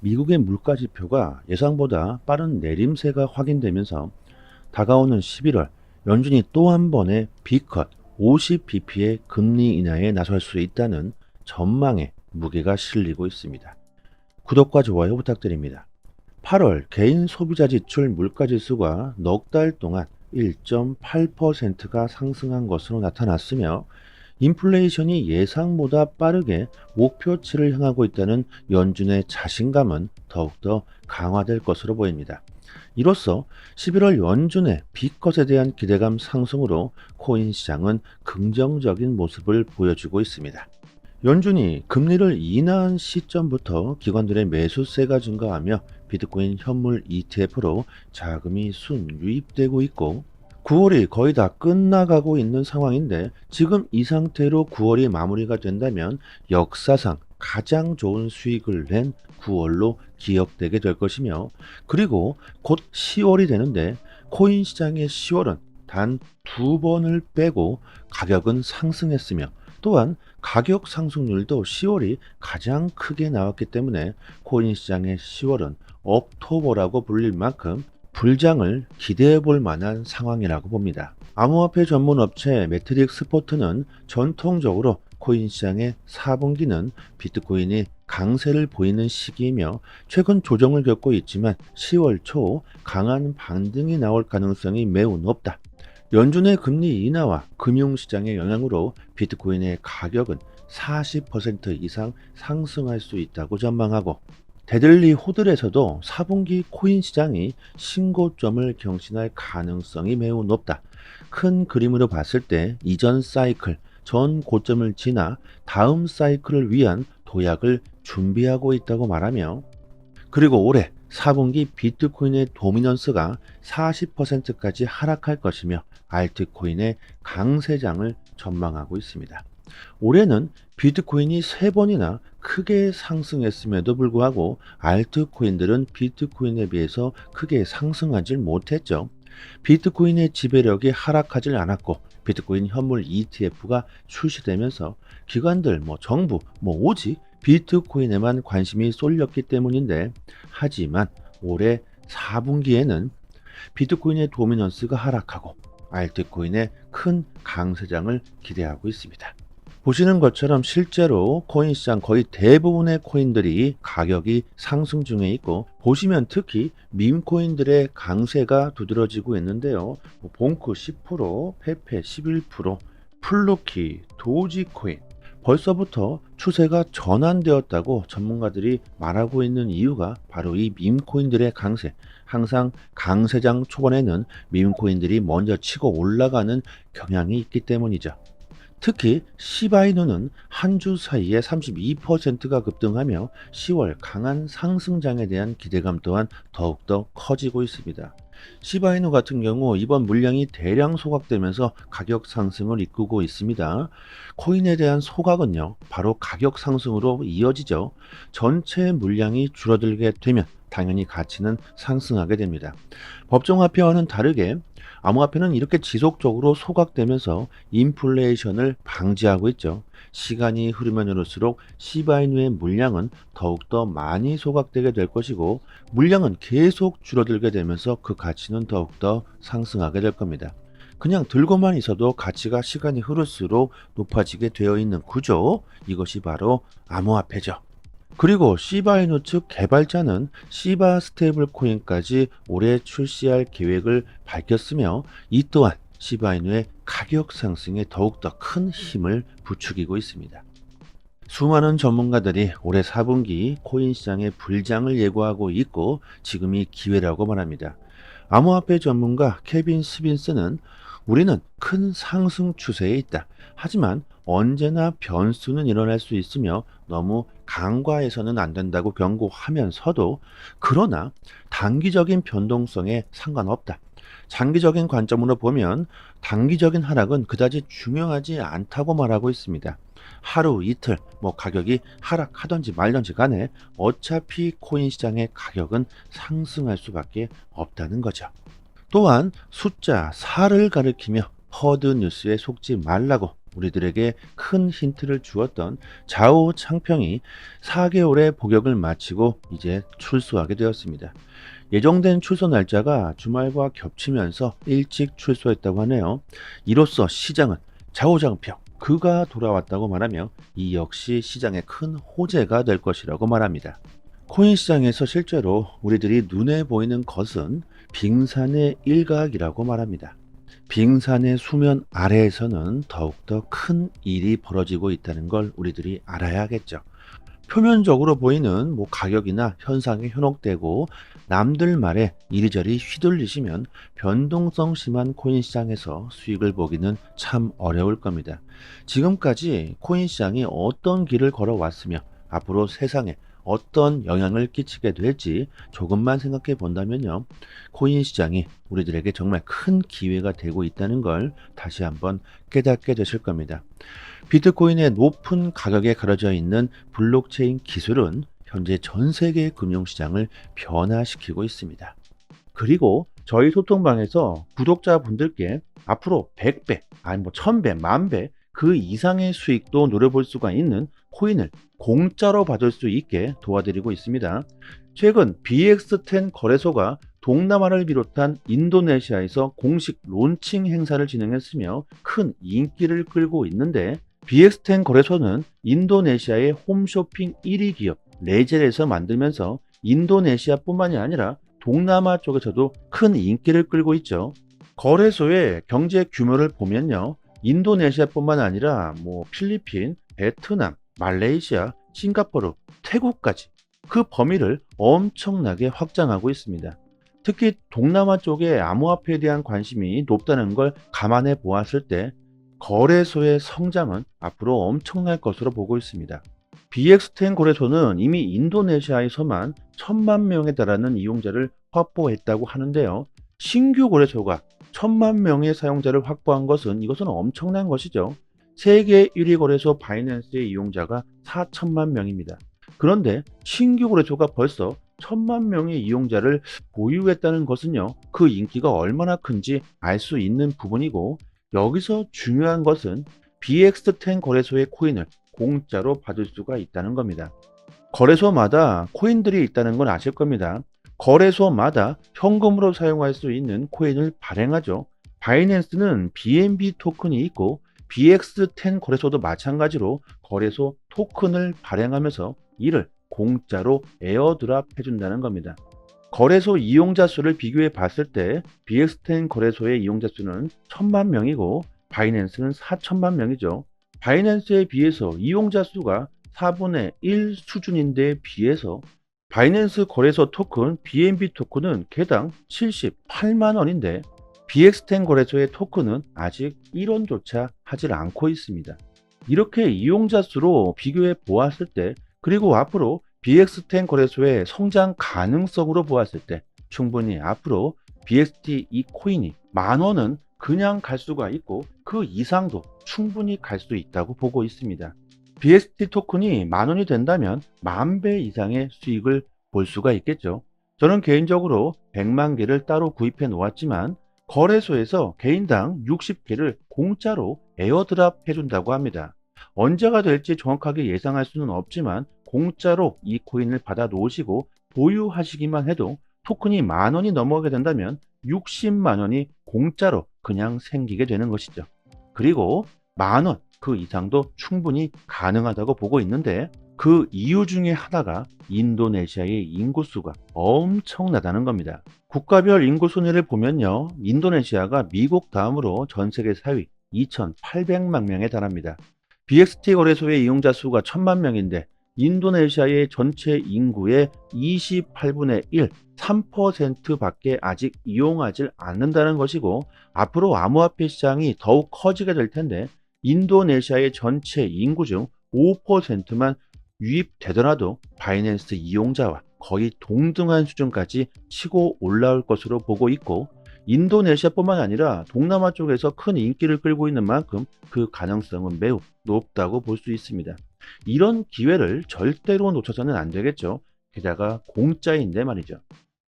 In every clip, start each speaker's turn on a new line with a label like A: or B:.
A: 미국의 물가 지표가 예상보다 빠른 내림세가 확인되면서 다가오는 11월 연준이 또 한 번의 B컷 50bp의 금리 인하에 나설 수 있다는 전망에 무게가 실리고 있습니다. 구독과 좋아요 부탁드립니다. 8월 개인 소비자 지출 물가지수가 넉 달 동안 1.8%가 상승한 것으로 나타났으며 인플레이션이 예상보다 빠르게 목표치를 향하고 있다는 연준의 자신감은 더욱더 강화될 것으로 보입니다. 이로써 11월 연준의 B컷에 대한 기대감 상승으로 코인 시장은 긍정적인 모습을 보여주고 있습니다. 연준이 금리를 인하한 시점부터 기관들의 매수세가 증가하며 비트코인 현물 ETF로 자금이 순유입되고 있고 9월이 거의 다 끝나가고 있는 상황인데 지금 이 상태로 9월이 마무리가 된다면 역사상 가장 좋은 수익을 낸 9월로 기억되게 될 것이며 그리고 곧 10월이 되는데 코인 시장의 10월은 단 2번을 빼고 가격은 상승했으며 또한 가격 상승률도 10월이 가장 크게 나왔기 때문에 코인 시장의 10월은 업토버라고 불릴 만큼 불장을 기대해 볼 만한 상황이라고 봅니다. 암호화폐 전문 업체 매트릭스 포트는 전통적으로 코인 시장의 4분기는 비트코인이 강세를 보이는 시기이며 최근 조정을 겪고 있지만 10월 초 강한 반등이 나올 가능성이 매우 높다. 연준의 금리 인하와 금융시장의 영향으로 비트코인의 가격은 40% 이상 상승할 수 있다고 전망하고 데들리 호들에서도 4분기 코인 시장이 신고점을 경신할 가능성이 매우 높다. 큰 그림으로 봤을 때 이전 사이클, 전 고점을 지나 다음 사이클을 위한 도약을 준비하고 있다고 말하며 그리고 올해 4분기 비트코인의 도미넌스가 40%까지 하락할 것이며 알트코인의 강세장을 전망하고 있습니다. 올해는 비트코인이 3번이나 크게 상승했음에도 불구하고 알트코인들은 비트코인에 비해서 크게 상승하지 못했죠. 비트코인의 지배력이 하락하지 않았고 비트코인 현물 ETF가 출시되면서 기관들, 정부, 오직 비트코인에만 관심이 쏠렸기 때문인데 하지만 올해 4분기에는 비트코인의 도미넌스가 하락하고 알트코인의 큰 강세장을 기대하고 있습니다. 보시는 것처럼 실제로 코인 시장 거의 대부분의 코인들이 가격이 상승 중에 있고 보시면 특히 밈코인들의 강세가 두드러지고 있는데요. 봉크 10%, 페페 11%, 플루키, 도지코인 벌써부터 추세가 전환되었다고 전문가들이 말하고 있는 이유가 바로 이 밈코인들의 강세. 항상 강세장 초반에는 밈코인들이 먼저 치고 올라가는 경향이 있기 때문이죠. 특히 시바이누는 한 주 사이에 32%가 급등하며 10월 강한 상승장에 대한 기대감 또한 더욱더 커지고 있습니다. 시바이누 같은 경우 이번 물량이 대량 소각되면서 가격 상승을 이끌고 있습니다. 코인에 대한 소각은요, 바로 가격 상승으로 이어지죠. 전체 물량이 줄어들게 되면 당연히 가치는 상승하게 됩니다. 법정화폐와는 다르게 암호화폐는 이렇게 지속적으로 소각되면서 인플레이션을 방지하고 있죠. 시간이 흐르면 흐를수록 시바이누의 물량은 더욱더 많이 소각되게 될 것이고 물량은 계속 줄어들게 되면서 그 가치는 더욱더 상승하게 될 겁니다. 그냥 들고만 있어도 가치가 시간이 흐를수록 높아지게 되어 있는 구조, 이것이 바로 암호화폐죠. 그리고 시바이누 측 개발자는 시바 스테이블 코인까지 올해 출시할 계획을 밝혔으며 이 또한 시바이누의 가격 상승에 더욱더 큰 힘을 부추기고 있습니다. 수많은 전문가들이 올해 4분기 코인 시장의 불장을 예고하고 있고 지금이 기회라고 말합니다. 암호화폐 전문가 케빈 스빈스는 우리는 큰 상승 추세에 있다. 하지만 언제나 변수는 일어날 수 있으며 너무 간과해서는 안 된다고 경고하면서도 그러나 단기적인 변동성에 상관없다. 장기적인 관점으로 보면 단기적인 하락은 그다지 중요하지 않다고 말하고 있습니다. 하루 이틀 가격이 하락하든지 말든지 간에 어차피 코인 시장의 가격은 상승할 수밖에 없다는 거죠. 또한 숫자 4를 가리키며 허드 뉴스에 속지 말라고 우리들에게 큰 힌트를 주었던 자오 창평이 4개월의 복역을 마치고 이제 출소하게 되었습니다. 예정된 출소 날짜가 주말과 겹치면서 일찍 출소했다고 하네요. 이로써 시장은 자오장평 그가 돌아왔다고 말하며 이 역시 시장의 큰 호재가 될 것이라고 말합니다. 코인 시장에서 실제로 우리들이 눈에 보이는 것은 빙산의 일각이라고 말합니다. 빙산의 수면 아래에서는 더욱더 큰 일이 벌어지고 있다는 걸 우리들이 알아야겠죠. 표면적으로 보이는 가격이나 현상이 현혹되고 남들 말에 이리저리 휘둘리시면 변동성 심한 코인 시장에서 수익을 보기는 참 어려울 겁니다. 지금까지 코인 시장이 어떤 길을 걸어왔으며 앞으로 세상에 어떤 영향을 끼치게 될지 조금만 생각해 본다면요. 코인 시장이 우리들에게 정말 큰 기회가 되고 있다는 걸 다시 한번 깨닫게 되실 겁니다. 비트코인의 높은 가격에 가려져 있는 블록체인 기술은 현재 전 세계 금융시장을 변화시키고 있습니다. 그리고 저희 소통방에서 구독자분들께 앞으로 100배, 아니 1000배, 만배 그 이상의 수익도 노려볼 수가 있는 코인을 공짜로 받을 수 있게 도와드리고 있습니다. 최근 BX10 거래소가 동남아를 비롯한 인도네시아에서 공식 론칭 행사를 진행했으며 큰 인기를 끌고 있는데 BX10 거래소는 인도네시아의 홈쇼핑 1위 기업 레젤에서 만들면서 인도네시아뿐만이 아니라 동남아 쪽에서도 큰 인기를 끌고 있죠. 거래소의 경제 규모를 보면요. 인도네시아뿐만 아니라 필리핀, 베트남, 말레이시아, 싱가포르, 태국까지 그 범위를 엄청나게 확장하고 있습니다. 특히 동남아 쪽에 암호화폐에 대한 관심이 높다는 걸 감안해 보았을 때 거래소의 성장은 앞으로 엄청날 것으로 보고 있습니다. BX10 거래소는 이미 인도네시아에서만 1000만 명에 달하는 이용자를 확보했다고 하는데요. 신규 거래소가 1000만 명의 사용자를 확보한 것은 이것은 엄청난 것이죠. 세계 1위 거래소 바이낸스의 이용자가 4천만 명입니다. 그런데 신규 거래소가 벌써 1000만 명의 이용자를 보유했다는 것은요. 그 인기가 얼마나 큰지 알 수 있는 부분이고 여기서 중요한 것은 BX10 거래소의 코인을 공짜로 받을 수가 있다는 겁니다. 거래소마다 코인들이 있다는 건 아실 겁니다. 거래소마다 현금으로 사용할 수 있는 코인을 발행하죠. 바이낸스는 BNB 토큰이 있고 BX10 거래소도 마찬가지로 거래소 토큰을 발행하면서 이를 공짜로 에어드랍 해준다는 겁니다. 거래소 이용자 수를 비교해 봤을 때 BX10 거래소의 이용자 수는 1000만 명이고 바이낸스는 4천만 명이죠. 바이낸스에 비해서 이용자 수가 4분의 1 수준인데 비해서 바이낸스 거래소 토큰 BNB 토큰은 개당 78만 원인데 BX10 거래소의 토큰은 아직 1원조차 하질 않고 있습니다. 이렇게 이용자 수로 비교해 보았을 때 그리고 앞으로 BX10 거래소의 성장 가능성으로 보았을 때 충분히 앞으로 BXT 이 코인이 10,000원은 그냥 갈 수가 있고 그 이상도 충분히 갈 수 있다고 보고 있습니다. BXT 토큰이 10,000원이 된다면 10,000배 이상의 수익을 볼 수가 있겠죠. 저는 개인적으로 100만 개를 따로 구입해 놓았지만 거래소에서 개인당 60개를 공짜로 에어드랍 해준다고 합니다. 언제가 될지 정확하게 예상할 수는 없지만 공짜로 이 코인을 받아 놓으시고 보유하시기만 해도 토큰이 10,000원이 넘어가게 된다면 60만 원이 공짜로 그냥 생기게 되는 것이죠. 그리고 10,000원 그 이상도 충분히 가능하다고 보고 있는데 그 이유 중에 하나가 인도네시아의 인구수가 엄청나다는 겁니다. 국가별 인구 순위를 보면요. 인도네시아가 미국 다음으로 전 세계 4위 2,800만 명에 달합니다. BXT 거래소의 이용자 수가 1000만 명인데 인도네시아의 전체 인구의 28분의 1, 3%밖에 아직 이용하지 않는다는 것이고 앞으로 암호화폐 시장이 더욱 커지게 될 텐데 인도네시아의 전체 인구 중 5%만 유입되더라도 바이낸스 이용자와 거의 동등한 수준까지 치고 올라올 것으로 보고 있고 인도네시아뿐만 아니라 동남아 쪽에서 큰 인기를 끌고 있는 만큼 그 가능성은 매우 높다고 볼 수 있습니다. 이런 기회를 절대로 놓쳐서는 안 되겠죠. 게다가 공짜인데 말이죠.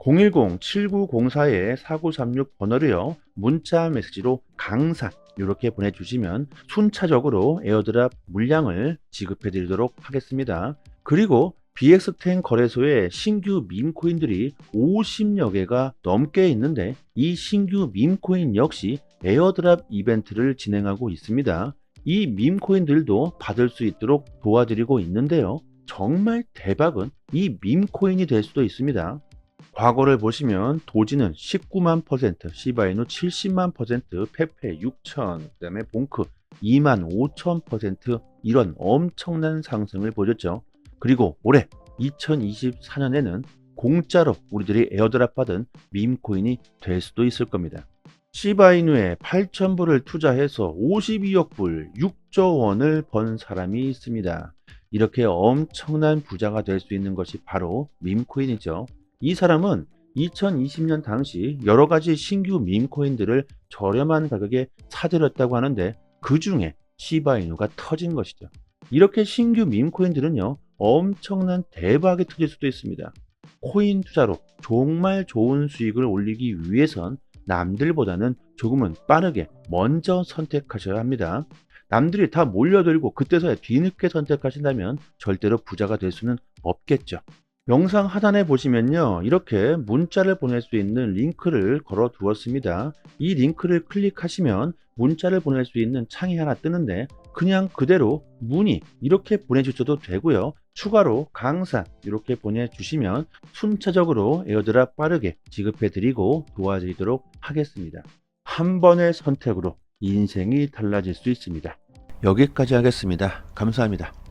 A: 010-7904-4936 번호로요. 문자 메시지로 강산 이렇게 보내주시면 순차적으로 에어드랍 물량을 지급해 드리도록 하겠습니다. 그리고 BX10 거래소에 신규 밈코인들이 50여 개가 넘게 있는데 이 신규 밈코인 역시 에어드랍 이벤트를 진행하고 있습니다. 이 밈코인들도 받을 수 있도록 도와드리고 있는데요. 정말 대박은 이 밈코인이 될 수도 있습니다. 과거를 보시면 도지는 19만 %, 시바이누 70만 %, 페페 6천, 그다음에 봉크 2만 5천 % 이런 엄청난 상승을 보였죠. 그리고 올해 2024년에는 공짜로 우리들이 에어드랍 받은 밈코인이 될 수도 있을 겁니다. 시바이누에 8,000불을 투자해서 52억 불, 6조 원을 번 사람이 있습니다. 이렇게 엄청난 부자가 될 수 있는 것이 바로 밈코인이죠. 이 사람은 2020년 당시 여러 가지 신규 밈코인들을 저렴한 가격에 사들였다고 하는데 그 중에 시바이누가 터진 것이죠. 이렇게 신규 밈코인들은요, 엄청난 대박이 터질 수도 있습니다. 코인 투자로 정말 좋은 수익을 올리기 위해선 남들보다는 조금은 빠르게 먼저 선택하셔야 합니다. 남들이 다 몰려들고 그때서야 뒤늦게 선택하신다면 절대로 부자가 될 수는 없겠죠. 영상 하단에 보시면요, 이렇게 문자를 보낼 수 있는 링크를 걸어 두었습니다. 이 링크를 클릭하시면 문자를 보낼 수 있는 창이 하나 뜨는데 그냥 그대로 문의 이렇게 보내주셔도 되고요. 추가로 강산 이렇게 보내주시면 순차적으로 에어드랍 빠르게 지급해 드리고 도와드리도록 하겠습니다. 한 번의 선택으로 인생이 달라질 수 있습니다. 여기까지 하겠습니다. 감사합니다.